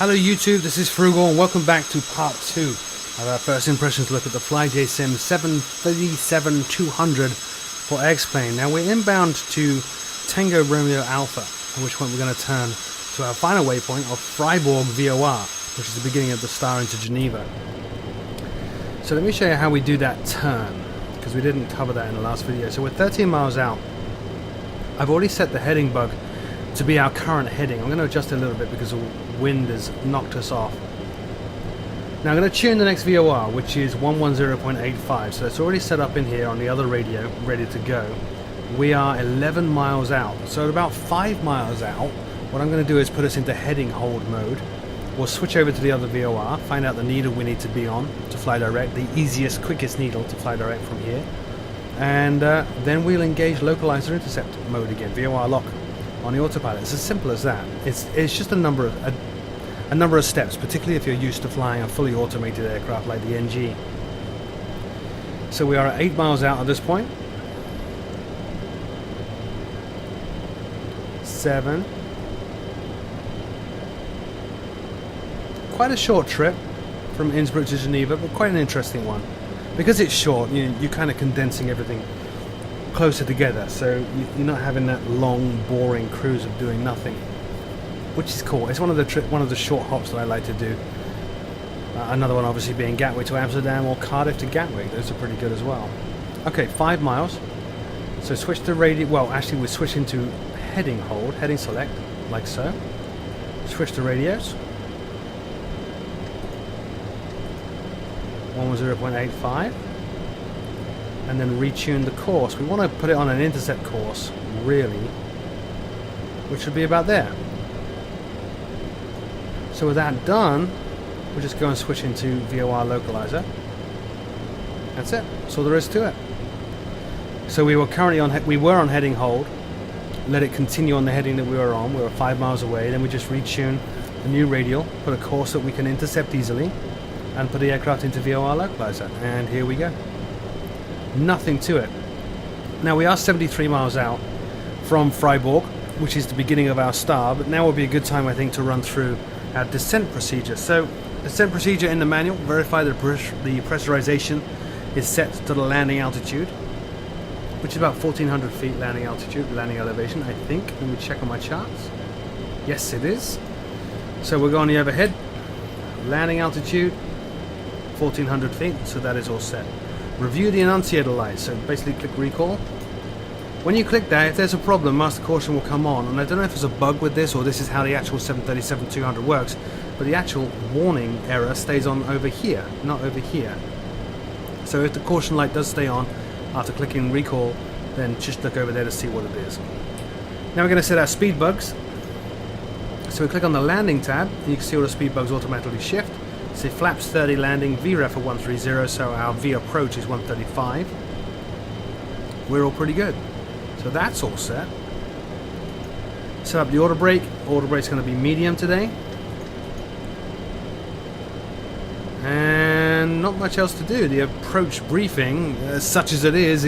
Hello YouTube, this is Froogle and welcome back to part 2 of our first impressions look at the Flyjsim 737-200 for X-Plane. Now we're inbound to Tango Romeo Alpha, at which point we're going to turn to our final waypoint of Freiburg VOR, which is the beginning of the star into Geneva. So let me show you how we do that turn, because we didn't cover that in the last video. So we're 13 miles out. I've already set the heading bug to be our current heading. I'm going to adjust it a little bit because the wind has knocked us off. Now I'm going to tune the next VOR, which is 110.85, so it's already set up in here on the other radio, ready to go. We are 11 miles out, so at about 5 miles out, what I'm going to do is put us into heading hold mode. We'll switch over to the other VOR, find out the needle we need to be on to fly direct, the easiest, quickest needle to fly direct from here, and then we'll engage localizer intercept mode again, VOR lock on the autopilot. It's as simple as that. It's just a number of steps, particularly if you're used to flying a fully automated aircraft like the NG. So we are at 8 miles out at this point. 7. Quite a short trip from Innsbruck to Geneva, but quite an interesting one. Because it's short, you're kind of condensing everything closer together, so you're not having that long, boring cruise of doing nothing, which is cool. It's one of the short hops that I like to do. Another one obviously being Gatwick to Amsterdam or Cardiff to Gatwick. Those are pretty good as well. Okay, 5 miles. So switch to radio. Well, actually we're switching to heading hold, heading select, like so. Switch to radios. 110.85. And then retune the course. We want to put it on an intercept course, really, which would be about there. So with that done, we'll just go and switch into VOR localizer. That's it. That's all there is to it. So we were currently on heading hold. Let it continue on the heading that we were on. We were 5 miles away. Then we just retune a new radial, put a course that we can intercept easily, and put the aircraft into VOR localizer. And here we go. Nothing to it. Now we are 73 miles out from Freiburg, which is the beginning of our star, but now would be a good time, I think, to run through our descent procedure. So, descent procedure in the manual, verify that the pressurization is set to the landing altitude, which is about 1400 feet landing altitude, landing elevation, I think. Let me check on my charts. Yes, it is. So we're going the overhead, landing altitude, 1400 feet, so that is all set. Review the annunciator light, so basically click recall. When you click that, if there's a problem, master caution will come on, and I don't know if there's a bug with this or this is how the actual 737-200 works, but the actual warning error stays on over here, not over here. So if the caution light does stay on after clicking recall, then just look over there to see what it is. Now we're going to set our speed bugs. So we click on the landing tab, and you can see all the speed bugs automatically shift. See flaps 30 landing, VREF at 130, so our V approach is 135. We're all pretty good. So that's all set. Set up the auto brake. Auto brake's going to be medium today. And not much else to do. The approach briefing, such as it is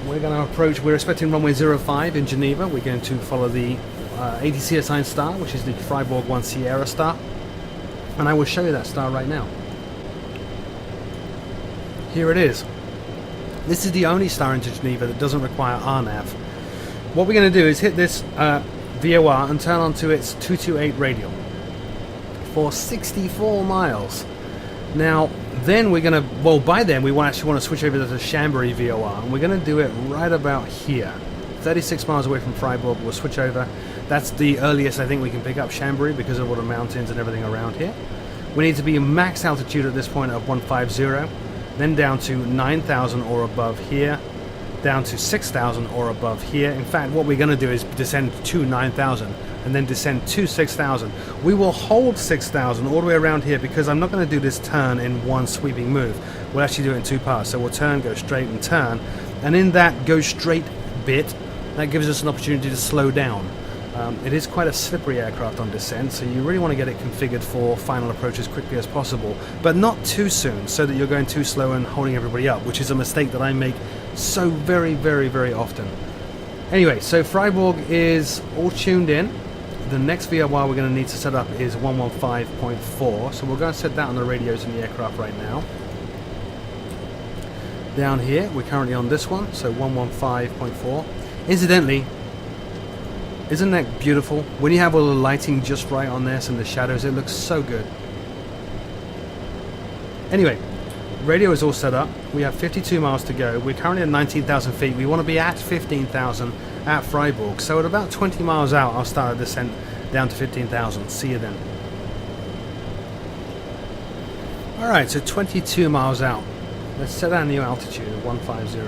we're going to approach, we're expecting runway 05 in Geneva. We're going to follow the ATC assigned star, which is the Freiburg 1 Sierra star. And I will show you that star right now. Here it is. This is the only star into Geneva that doesn't require RNAV. What we're going to do is hit this VOR and turn onto its 228 radial for 64 miles. Now, then we're going to, well, by then we actually want to switch over to the Chambéry VOR, and we're going to do it right about here. 36 miles away from Freiburg, we'll switch over. That's the earliest I think we can pick up Chambéry because of all the mountains and everything around here. We need to be max altitude at this point of 150, then down to 9,000 or above here, down to 6,000 or above here. In fact, what we're going to do is descend to 9,000 and then descend to 6,000. We will hold 6,000 all the way around here because I'm not going to do this turn in one sweeping move. We'll actually do it in two parts. So we'll turn, go straight and turn. And in that go straight bit, that gives us an opportunity to slow down. It is quite a slippery aircraft on descent, so you really want to get it configured for final approach as quickly as possible, but not too soon so that you're going too slow and holding everybody up, which is a mistake that I make so very, very, very often. Anyway, so Freiburg is all tuned in. the next VOR we're going to need to set up is 115.4, so we'll go and set that on the radios in the aircraft right now. Down here, we're currently on this one, so 115.4. Incidentally, isn't that beautiful? When you have all the lighting just right on this and the shadows, it looks so good. Anyway, radio is all set up. We have 52 miles to go. We're currently at 19,000 feet. We want to be at 15,000 at Freiburg. So at about 20 miles out, I'll start a descent down to 15,000. See you then. Alright, so 22 miles out. Let's set our new altitude at 150.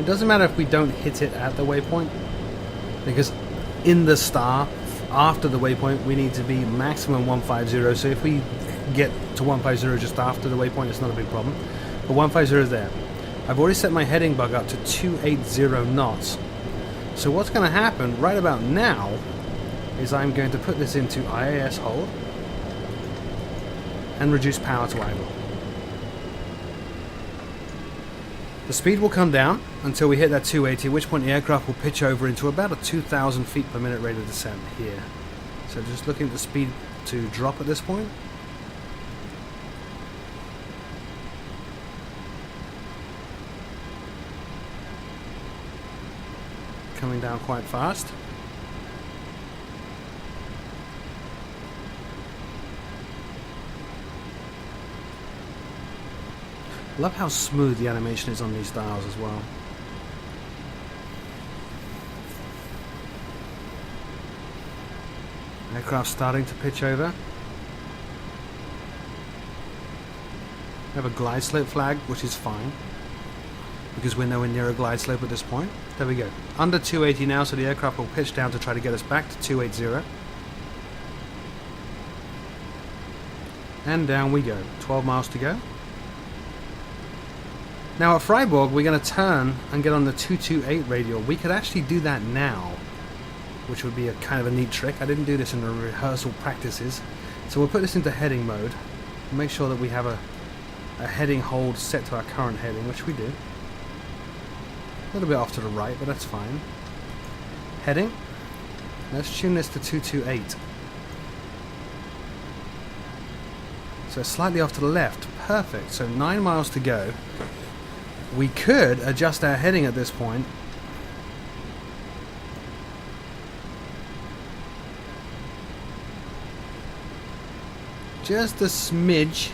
It doesn't matter if we don't hit it at the waypoint, because in the star, after the waypoint, we need to be maximum 150. So if we get to 150 just after the waypoint, it's not a big problem. But 150 is there. I've already set my heading bug up to 280 knots. So what's going to happen right about now is I'm going to put this into IAS hold and reduce power to idle. The speed will come down until we hit that 280, at which point the aircraft will pitch over into about a 2,000 feet per minute rate of descent here. So just looking at the speed to drop at this point. Coming down quite fast. Love how smooth the animation is on these dials as well. Aircraft starting to pitch over. We have a glide slope flag, which is fine, because we're nowhere near a glide slope at this point. There we go. Under 280 now, so the aircraft will pitch down to try to get us back to 280. And down we go. 12 miles to go. Now at Freiburg, we're going to turn and get on the 228 radial. We could actually do that now, which would be a kind of a neat trick. I didn't do this in the rehearsal practices. So we'll put this into heading mode. Make sure that we have a heading hold set to our current heading, which we do. A little bit off to the right, but that's fine. Heading. Let's tune this to 228. So slightly off to the left. Perfect. So 9 miles to go. We could adjust our heading at this point. Just a smidge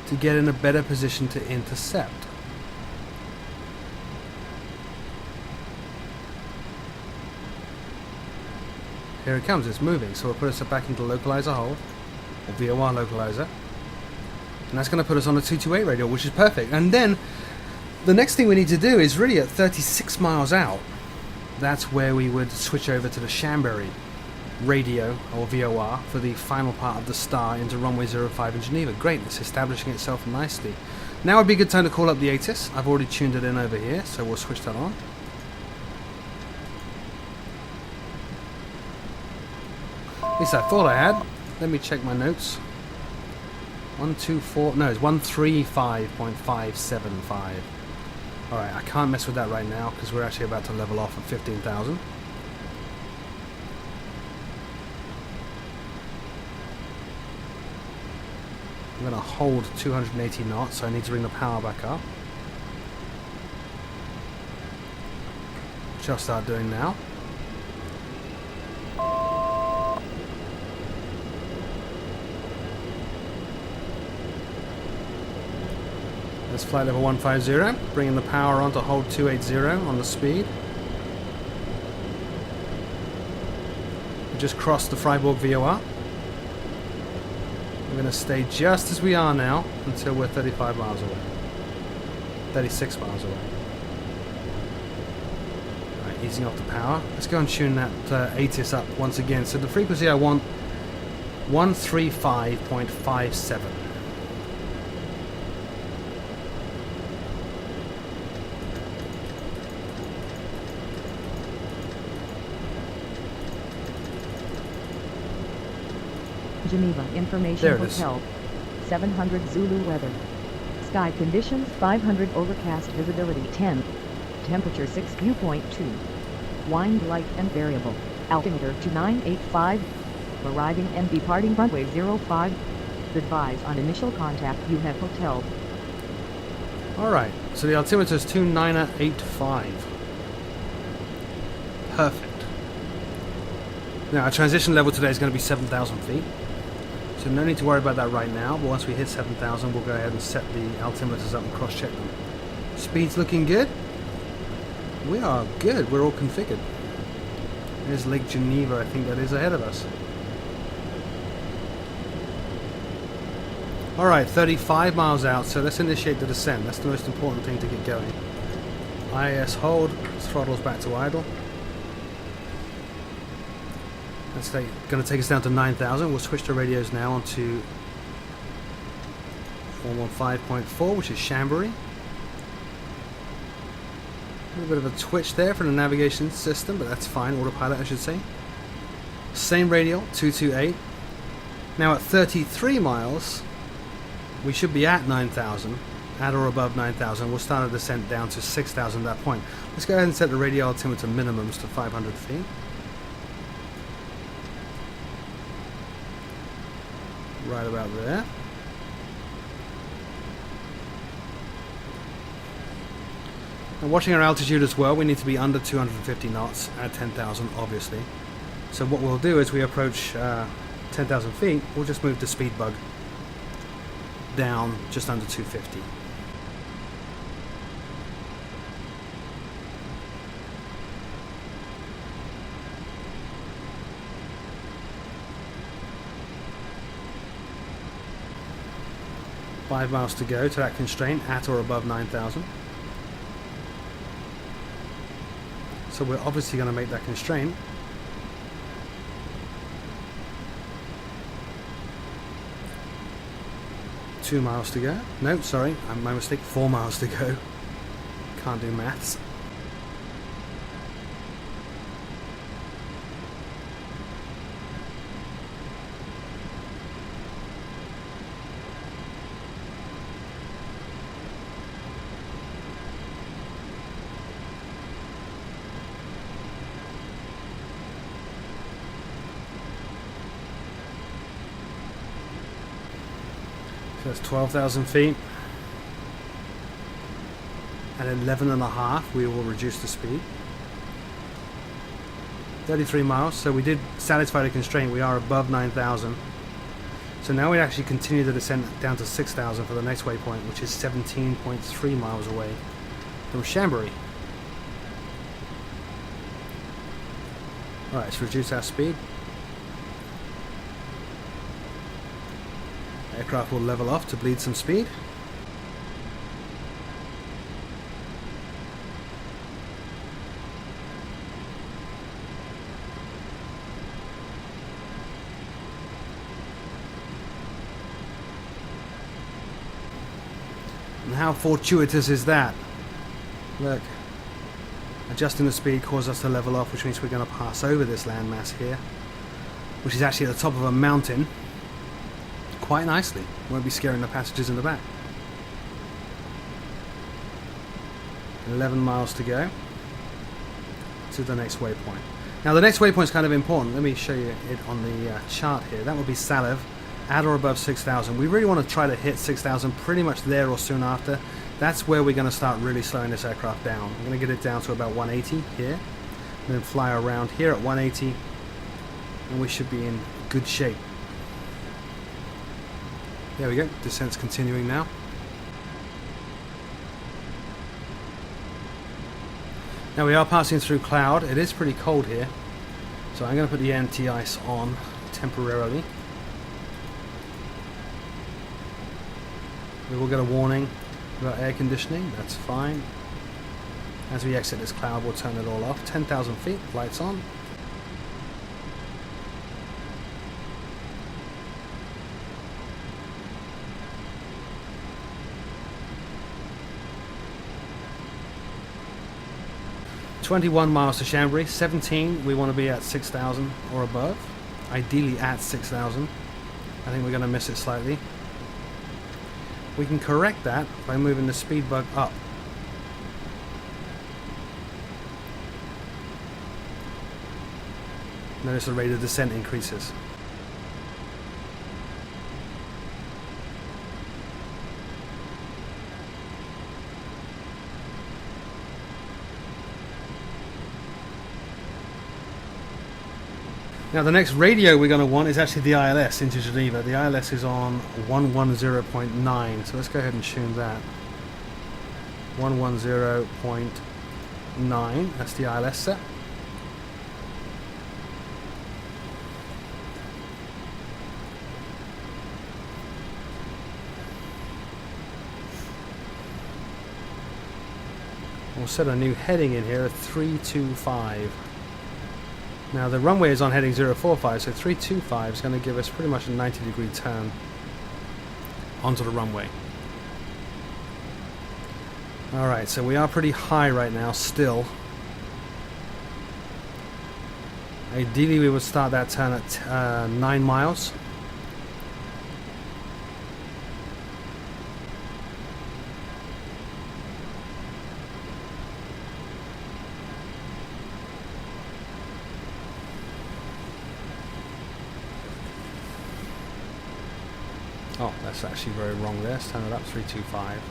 to get in a better position to intercept. Here it comes, it's moving, so we'll put us back into localizer hold, or VOR localizer. And that's going to put us on a 228 radial, which is perfect. And then the next thing we need to do is really at 36 miles out. That's where we would switch over to the Chambéry radio, or VOR, for the final part of the star into runway 05 in Geneva. Great, it's establishing itself nicely. Now would be a good time to call up the ATIS. I've already tuned it in over here, so we'll switch that on. At least I thought I had. Let me check my notes. 124, no, it's 135.575. Alright, I can't mess with that right now because we're actually about to level off at 15,000. I'm going to hold 280 knots, so I need to bring the power back up. Which I'll start doing now. That's flight level 150, bringing the power on to hold 280 on the speed. We just crossed the Freiburg VOR. We're going to stay just as we are now until we're 35 miles away. 36 miles away. Alright, easing off the power. Let's go and tune that ATIS up once again. So the frequency I want, 135.57. Geneva information hotel. 700 Zulu weather. Sky conditions 500 overcast visibility 10. temperature 6 dew point 2. Wind light and variable. Altimeter 2985. Arriving and departing runway 05. Advise on initial contact, you have hotel. Alright, so the altimeter is 2985. Perfect. Now our transition level today is going to be 7,000 feet. So no need to worry about that right now, but once we hit 7,000 we'll go ahead and set the altimeters up and cross-check them. Speed's looking good. We are good, we're all configured. There's Lake Geneva, I think that is ahead of us. Alright, 35 miles out, so let's initiate the descent. That's the most important thing to get going. IS hold, throttles back to idle. That's going to take us down to 9,000. We'll switch the radios now onto 415.4, which is Chambéry. A little bit of a twitch there for the navigation system, but that's fine. Autopilot, I should say. Same radial, 228. Now at 33 miles, we should be at 9,000, at or above 9,000. We'll start a descent down to 6,000 at that point. Let's go ahead and set the radial altimeter minimums to 500 feet. Right about there. And watching our altitude as well, we need to be under 250 knots at 10,000, obviously. So what we'll do is we approach 10,000 feet, we'll just move the speed bug down just under 250. Five miles to go to that constraint, at or above 9,000. So we're obviously going to make that constraint. Two miles to go. No, sorry, my mistake. 4 miles to go. Can't do maths. So that's 12,000 feet. At 11.5 we will reduce the speed. 33 miles, so we did satisfy the constraint. We are above 9,000. So now we actually continue the descent down to 6,000 for the next waypoint, which is 17.3 miles away from Chambéry. Alright, let's reduce our speed. Aircraft will level off to bleed some speed. And how fortuitous is that? Look, adjusting the speed caused us to level off, which means we're going to pass over this landmass here, which is actually at the top of a mountain. Quite nicely. Won't be scaring the passengers in the back. 11 miles to go to the next waypoint. Now the next waypoint is kind of important. Let me show you it on the chart here. That would be Salev, at or above 6,000. We really want to try to hit 6,000 pretty much there or soon after. That's where we're going to start really slowing this aircraft down. I'm going to get it down to about 180 here, and then fly around here at 180, and we should be in good shape. There we go, descent's continuing now. Now we are passing through cloud. It is pretty cold here, so I'm going to put the anti-ice on temporarily. We will get a warning about air conditioning, that's fine. As we exit this cloud, we'll turn it all off. 10,000 feet, lights on. $21 miles to Chambéry. 17, we want to be at 6,000 or above. Ideally at 6,000. I think we're going to miss it slightly. We can correct that by moving the speed bug up. Notice the rate of descent increases. Now the next radio we're going to want is actually the ILS into Geneva. The ILS is on 110.9, so let's go ahead and tune that. 110.9, that's the ILS set. We'll set a new heading in here, 325. Now the runway is on heading 045, so 325 is going to give us pretty much a 90-degree turn onto the runway. Alright, so we are pretty high right now still. Ideally we would start that turn at 9 miles. Oh, that's actually very wrong there. Let's turn it up, 325.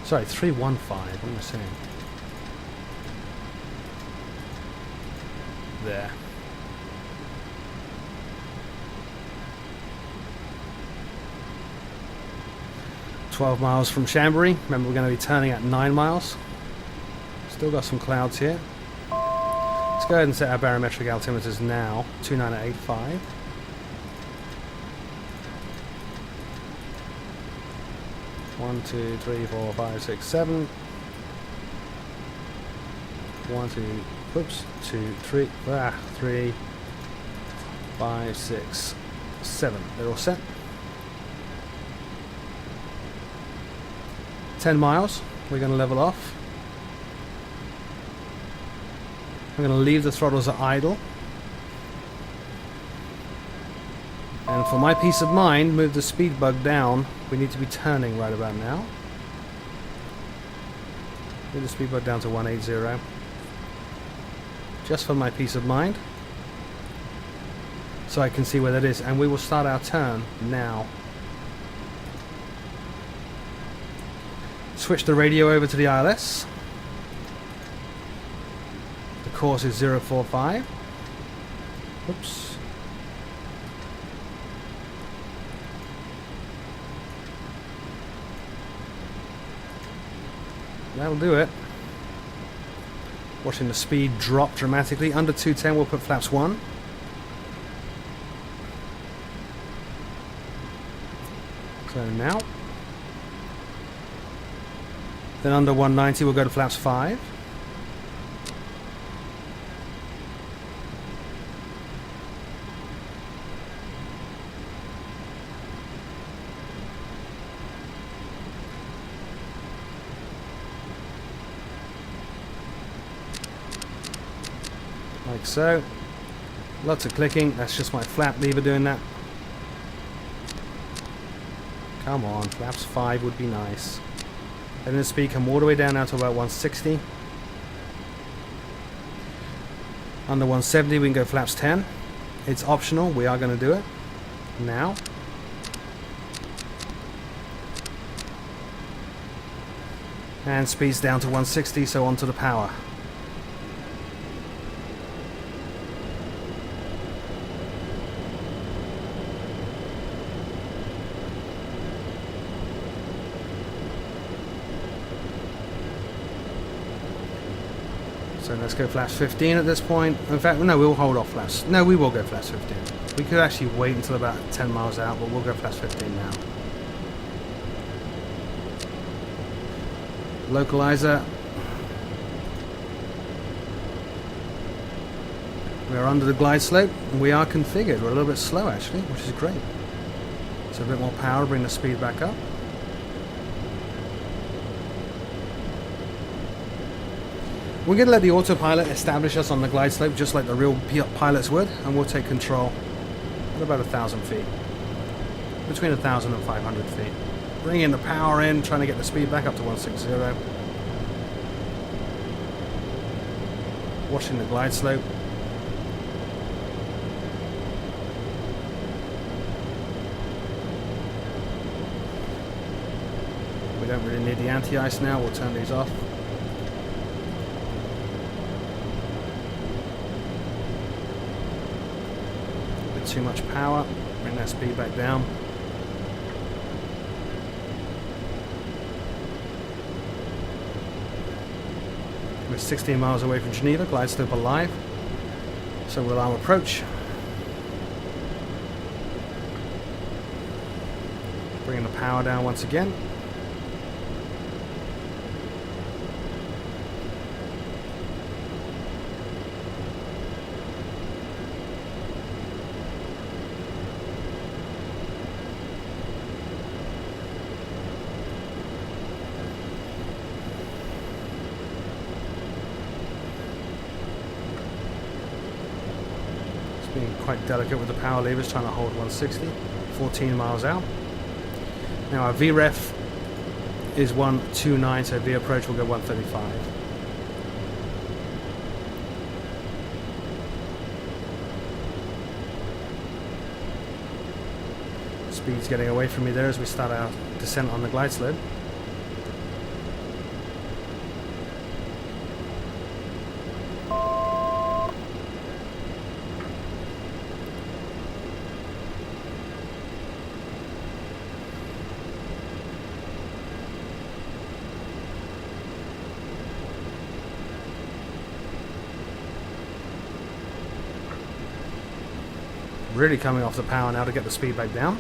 Sorry, 315. What am I saying? There. "12 miles from Chambéry." Remember, we're going to be turning at 9 miles. Still got some clouds here. Let's go ahead and set our barometric altimeters now. 29885. One, two, three, four, five, six, 7. 1, 2, oops, 2, 3, 3, 5, 6, 7. They're all set. 10 miles. We're going to level off. I'm going to leave the throttles at idle. And for my peace of mind, move the speed bug down. We need to be turning right about now. Move the speed bug down to 180. Just for my peace of mind. So I can see where that is. And we will start our turn now. Switch the radio over to the ILS. The course is 045. Oops. That'll do it. Watching the speed drop dramatically. Under 210 we'll put flaps 1. So now. Then under 190 we'll go to flaps 5. Like so. Lots of clicking. That's just my flap lever doing that. Come on, flaps 5 would be nice. Letting the speed come all the way down now to about 160. Under 170 we can go flaps 10. It's optional, we are going to do it. Now. And speed's down to 160, so onto the power. So let's go flaps 15 at this point. In fact, no, we'll hold off flaps. No, we will go flaps 15. We could actually wait until about 10 miles out, but we'll go flaps 15 now. Localizer. We are under the glide slope. We are configured. We're a little bit slow actually, which is great. So a bit more power to bring the speed back up. We're going to let the autopilot establish us on the glide slope just like the real pilots would, and we'll take control at about 1,000 feet. Between 1,000 and 500 feet. Bringing the power in, trying to get the speed back up to 160. watching the glide slope. We don't really need the anti-ice now, we'll turn these off. A bit too much power, bring that speed back down. We're 16 miles away from Geneva, glide slope alive, so we'll arm approach. Bringing the power down once again. Being quite delicate with the power levers, trying to hold 160, 14 miles out. Now our VREF is 129, so V approach will go 135. Speed's getting away from me there as we start our descent on the glide slope. Really coming off the power now to get the speed back down.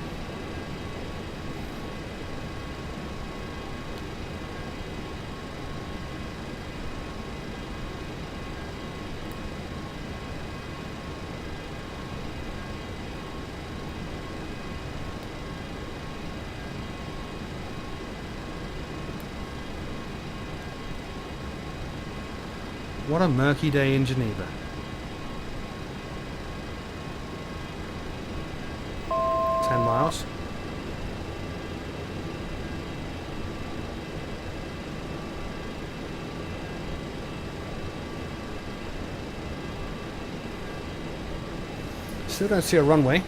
What a murky day in Geneva. Miles. Still don't see a runway.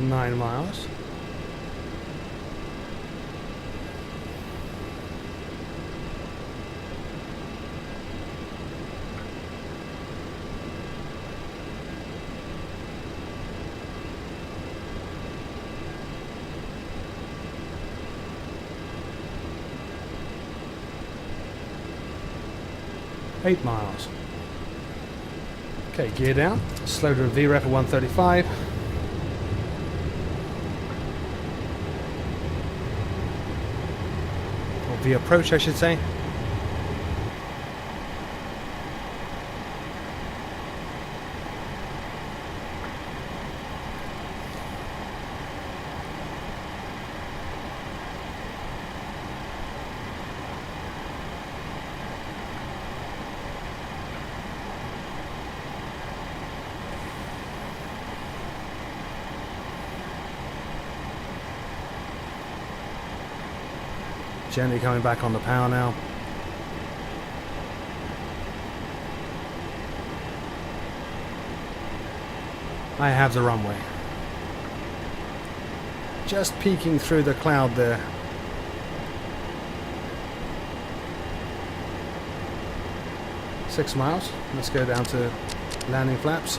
Nine miles. Eight miles. Okay, gear down. Slow to a VREF at 135. Or V approach, I should say. Gently coming back on the power now. I have the runway. Just peeking through the cloud there. Six miles. Let's go down to landing flaps.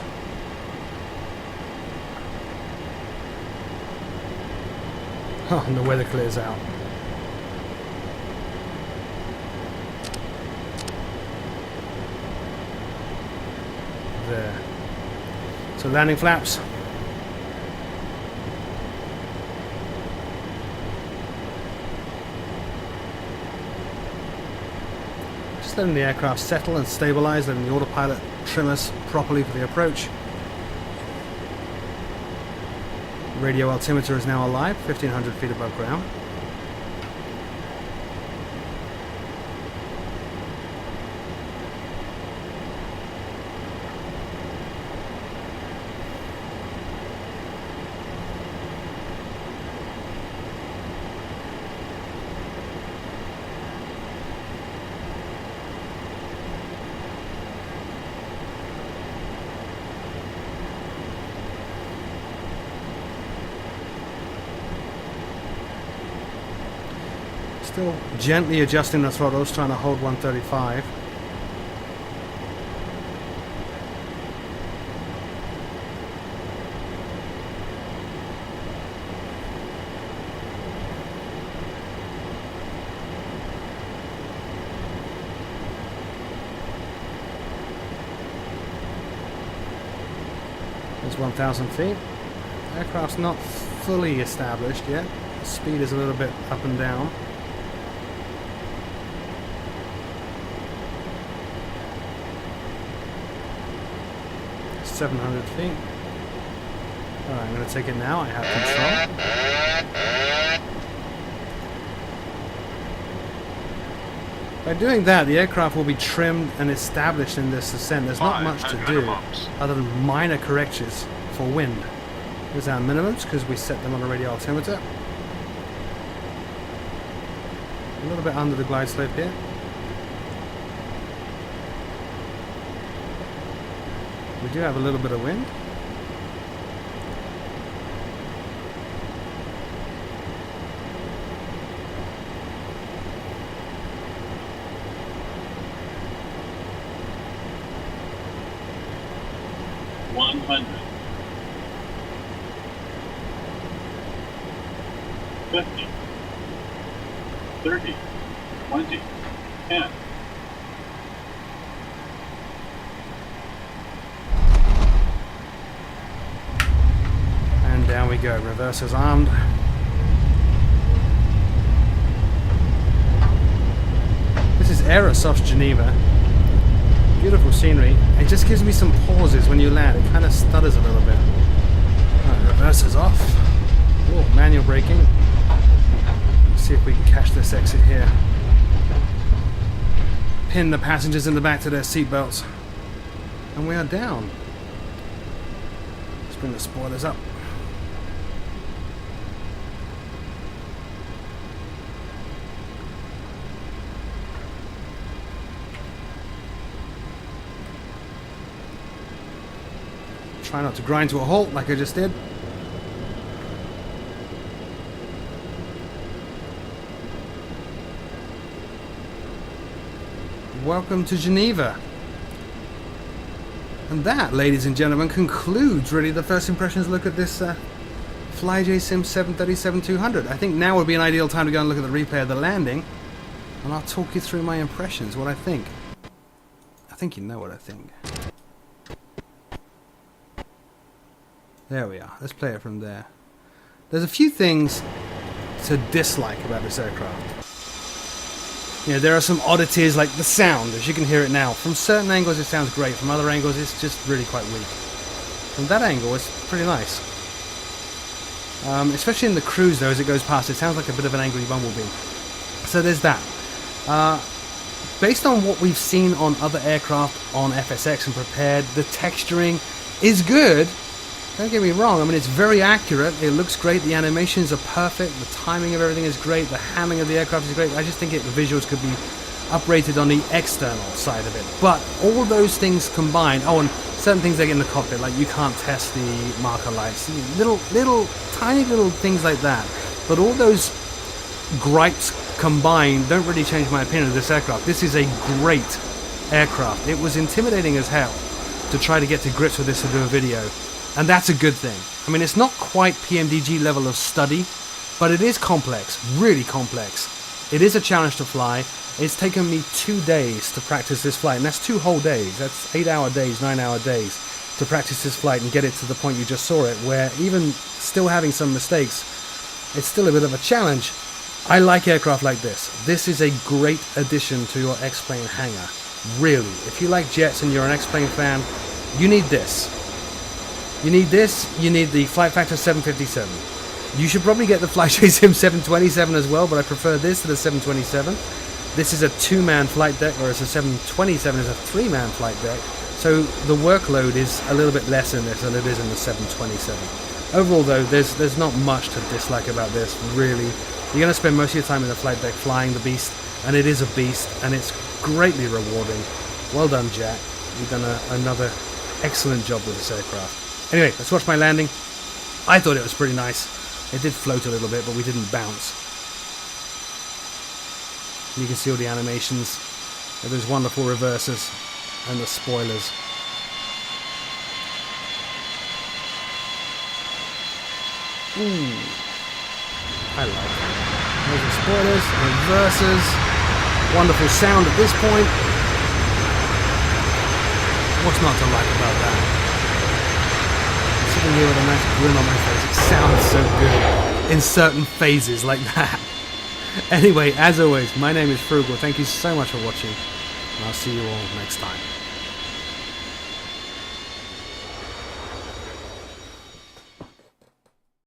Oh, and the weather clears out. There. So landing flaps. Just letting the aircraft settle and stabilize, letting the autopilot trim us properly for the approach. Radio altimeter is now alive, 1500 feet above ground. Still gently adjusting the throttles, trying to hold 135. There's 1,000 feet. Aircraft's not fully established yet. The speed is a little bit up and down. It's 700 feet. Alright, I'm going to take it now. I have control. By doing that, the aircraft will be trimmed and established in this ascent. There's not much to do other than minor corrections for wind. Here's our minimums because we set them on a radial altimeter. A little bit under the glide slope here. We do have a little bit of wind. $100. 50, 30, 20, 10. And down we go. Reversers armed. This is Aerosoft Geneva. Beautiful scenery. It just gives me some pauses when you land. It kind of stutters a little bit. Alright, reversers off. Oh, manual braking. Let's see if we can catch this exit here. Pin the passengers in the back to their seatbelts. And we are down. Let's bring the spoilers up. Try not to grind to a halt like I just did. Welcome to Geneva. And that, ladies and gentlemen, concludes really the first impressions look at this Flyjsim 737-200. I think now would be an ideal time to go and look at the replay of the landing, and I'll talk you through my impressions, what I think. I think you know what I think. There we are. Let's play it from there. There's a few things to dislike about this aircraft. You know, there are some oddities like the sound, as you can hear it now. From certain angles it sounds great, from other angles it's just really quite weak. From that angle it's pretty nice. Especially in the cruise though, as it goes past, it sounds like a bit of an angry bumblebee. So there's that. Based on what we've seen on other aircraft on FSX and Prepared, the texturing is good. Don't get me wrong, I mean it's very accurate, it looks great, the animations are perfect, the timing of everything is great, the handling of the aircraft is great. I just think the visuals could be uprated on the external side of it. But all those things combined, oh, and certain things like in the cockpit, like you can't test the marker lights, tiny little things like that. But all those gripes combined don't really change my opinion of this aircraft. This is a great aircraft. It was intimidating as hell to try to get to grips with this and do a video. And that's a good thing. I mean, it's not quite PMDG level of study, but it is complex, really complex. It is a challenge to fly. It's taken me 2 days to practice this flight, and that's 2 whole days. That's 8-hour days, 9-hour days to practice this flight and get it to the point you just saw it, where even still having some mistakes, it's still a bit of a challenge. I like aircraft like this. This is a great addition to your X-Plane hangar. Really. If you like jets and you're an X-Plane fan, you need this. You need this, you need the Flight Factor 757. You should probably get the Flyjsim 727 as well, but I prefer this to the 727. This is a 2-man flight deck, whereas the 727 is a 3-man flight deck. So the workload is a little bit less in this than it is in the 727. Overall though, there's not much to dislike about this, really. You're going to spend most of your time in the flight deck flying the beast, and it is a beast, and it's greatly rewarding. Well done, Jack. You've done another excellent job with this aircraft. Anyway, let's watch my landing. I thought it was pretty nice. It did float a little bit, but we didn't bounce. You can see all the animations of those wonderful reverses and the spoilers. Ooh, I like it. Those are spoilers, reverses, wonderful sound at this point. What's not to like about that? I'm sitting here with a nice grin on my face. It sounds so good in certain phases like that. Anyway, as always, my name is Froogle. Thank you so much for watching, and I'll see you all next time.